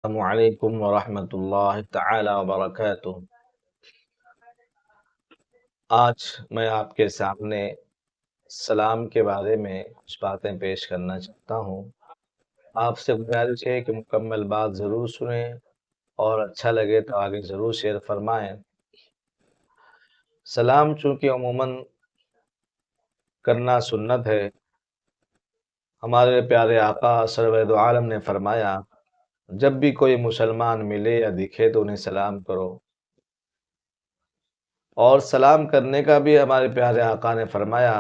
السلام علیکم ورحمۃ اللہ تعالی وبرکاتہ۔ آج میں آپ کے سامنے سلام کے بارے میں کچھ باتیں پیش کرنا چاہتا ہوں۔ آپ سے گزارش ہے کہ مکمل بات ضرور سنیں اور اچھا لگے تو آگے ضرور شیئر فرمائیں۔ سلام چونکہ عموماً کرنا سنت ہے، ہمارے پیارے آقا سرور دو عالم نے فرمایا جب بھی کوئی مسلمان ملے یا دکھے تو انہیں سلام کرو، اور سلام کرنے کا بھی ہمارے پیارے آقا نے فرمایا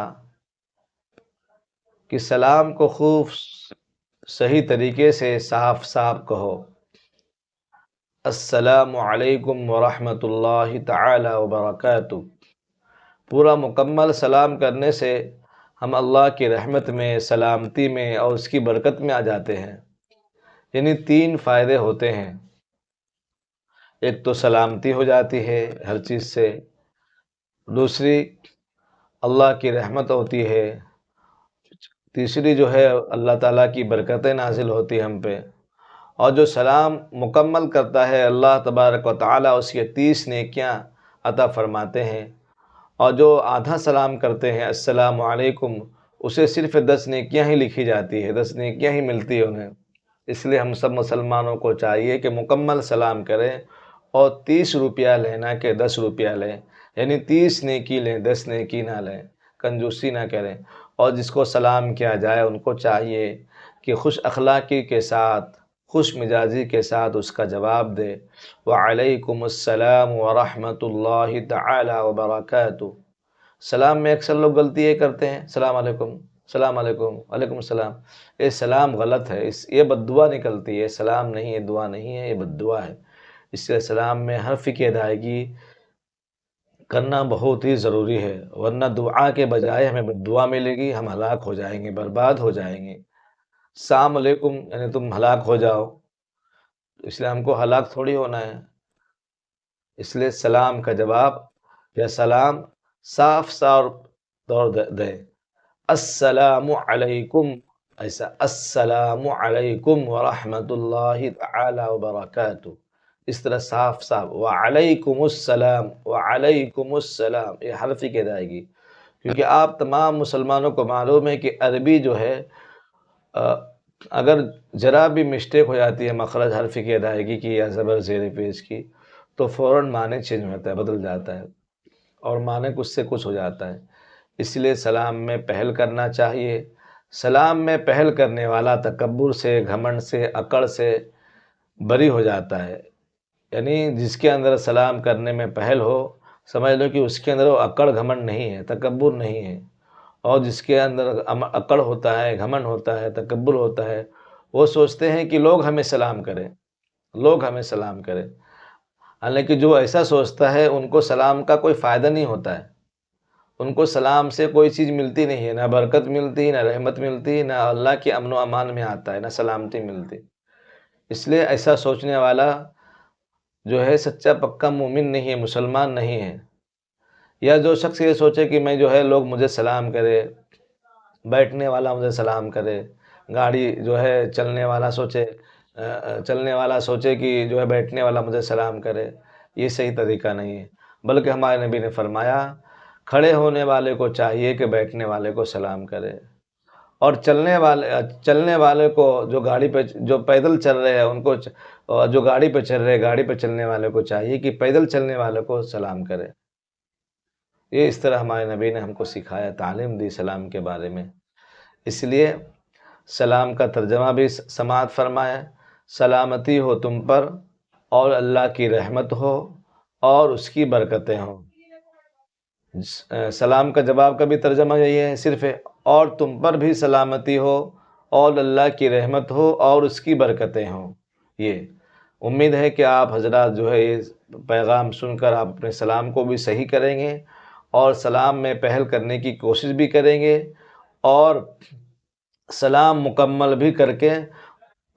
کہ سلام کو خوب صحیح طریقے سے صاف صاف کہو، السلام علیکم ورحمۃ اللہ تعالی وبرکاتہ۔ پورا مکمل سلام کرنے سے ہم اللہ کی رحمت میں، سلامتی میں اور اس کی برکت میں آ جاتے ہیں۔ یعنی 3 فائدے ہوتے ہیں، ایک تو سلامتی ہو جاتی ہے ہر چیز سے، دوسری اللہ کی رحمت ہوتی ہے، تیسری جو ہے اللہ تعالیٰ کی برکتیں نازل ہوتی ہیں ہم پہ، اور جو سلام مکمل کرتا ہے اللہ تبارک و تعالیٰ اس کے 30 نیکیاں عطا فرماتے ہیں، اور جو آدھا سلام کرتے ہیں السلام علیکم، اسے صرف 10 نیکیاں ہی لکھی جاتی ہے، 10 نیکیاں ہی ملتی ہیں انہیں۔ اس لیے ہم سب مسلمانوں کو چاہیے کہ مکمل سلام کریں، اور 30 روپیہ لینا کہ 10 روپیہ لیں، یعنی 30 نیکی لیں، 10 نیکی نہ لیں، کنجوسی نہ کریں۔ اور جس کو سلام کیا جائے ان کو چاہیے کہ خوش اخلاقی کے ساتھ، خوش مزاجی کے ساتھ اس کا جواب دے، وعلیکم السلام ورحمۃ اللہ تعالی وبرکاتہ۔ سلام میں اکثر لوگ غلطی یہ کرتے ہیں، السلام علیکم، السلام علیکم، وعلیکم السلام۔ یہ سلام غلط ہے، یہ بد دعا نکلتی ہے، سلام نہیں، یہ دعا نہیں ہے، یہ بد دعا ہے۔ اس لیے سلام میں حرف کی ادائیگی کرنا بہت ہی ضروری ہے، ورنہ دعا کے بجائے ہمیں بد دعا ملے گی، ہم ہلاک ہو جائیں گے، برباد ہو جائیں گے۔ السلام علیکم یعنی تم ہلاک ہو جاؤ، اس لیے ہم کو ہلاک تھوڑی ہونا ہے۔ اس لیے سلام کا جواب یا سلام صاف صاف طور دیں، السلام علیکم، ایسا السلام علیکم ورحمۃ اللہ تعالی وبرکاتہ، اس طرح صاف صاف، وعلیکم السلام، وعلیکم السلام، یہ حرف کی ادائیگی، کیونکہ آپ تمام مسلمانوں کو معلوم ہے کہ عربی جو ہے اگر ذرا بھی مسٹیک ہو جاتی ہے مخرج حرف کی ادائیگی کی یا زبر زیر پیش کی تو فوراً معنی چینج ہو جاتا ہے، بدل جاتا ہے، اور معنی کچھ سے کچھ ہو جاتا ہے۔ اس لیے سلام میں پہل کرنا چاہیے۔ سلام میں پہل کرنے والا تکبر سے، گھمنڈ سے، اکڑ سے بری ہو جاتا ہے۔ یعنی جس کے اندر سلام کرنے میں پہل ہو، سمجھ لو کہ اس کے اندر وہ اکڑ گھمنڈ نہیں ہے، تکبر نہیں ہے، اور جس کے اندر اکڑ ہوتا ہے، گھمنڈ ہوتا ہے، تکبر ہوتا ہے، وہ سوچتے ہیں کہ لوگ ہمیں سلام کریں، لوگ ہمیں سلام کریں، حالانکہ جو ایسا سوچتا ہے ان کو سلام کا کوئی فائدہ نہیں ہوتا ہے، ان کو سلام سے کوئی چیز ملتی نہیں ہے، نہ برکت ملتی، نہ رحمت ملتی، نہ اللہ کے امن و امان میں آتا ہے، نہ سلامتی ملتی۔ اس لیے ایسا سوچنے والا جو ہے سچا پکا مومن نہیں ہے، مسلمان نہیں ہے۔ یا جو شخص یہ سوچے کہ میں جو ہے لوگ مجھے سلام کرے، بیٹھنے والا مجھے سلام کرے، گاڑی جو ہے چلنے والا سوچے کہ جو ہے بیٹھنے والا مجھے سلام کرے، یہ صحیح طریقہ نہیں ہے۔ بلکہ ہمارے نبی نے فرمایا کھڑے ہونے والے کو چاہیے کہ بیٹھنے والے کو سلام کرے، اور چلنے والے کو، جو گاڑی پہ، جو پیدل چل رہے ہیں ان کو، جو گاڑی پہ چل رہے، گاڑی پہ چلنے والے کو چاہیے کہ پیدل چلنے والے کو سلام کرے۔ یہ اس طرح ہمارے نبی نے ہم کو سکھایا، تعلیم دی سلام کے بارے میں۔ اس لیے سلام کا ترجمہ بھی سماعت فرمائے، سلامتی ہو تم پر، اور اللہ کی رحمت ہو اور اس کی برکتیں ہوں۔ سلام کا جواب کا بھی ترجمہ یہی ہے صرف، اور تم پر بھی سلامتی ہو اور اللہ کی رحمت ہو اور اس کی برکتیں ہوں۔ یہ امید ہے کہ آپ حضرات جو ہے یہ پیغام سن کر آپ اپنے سلام کو بھی صحیح کریں گے، اور سلام میں پہل کرنے کی کوشش بھی کریں گے، اور سلام مکمل بھی کر کے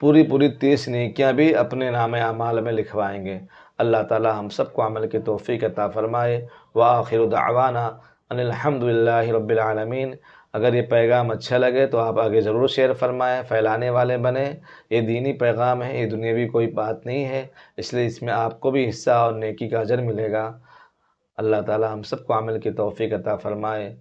پوری 30 نیکیاں بھی اپنے نام اعمال میں لکھوائیں گے۔ اللہ تعالی ہم سب کو عمل کی توفیق عطا فرمائے۔ وآخر دعوانا ان الحمد للہ رب العالمین۔ اگر یہ پیغام اچھا لگے تو آپ آگے ضرور شیئر فرمائیں، پھیلانے والے بنیں۔ یہ دینی پیغام ہے، یہ دنیاوی کوئی بات نہیں ہے، اس لیے اس میں آپ کو بھی حصہ اور نیکی کا اجر ملے گا۔ اللہ تعالی ہم سب کو عمل کی توفیق عطا فرمائے۔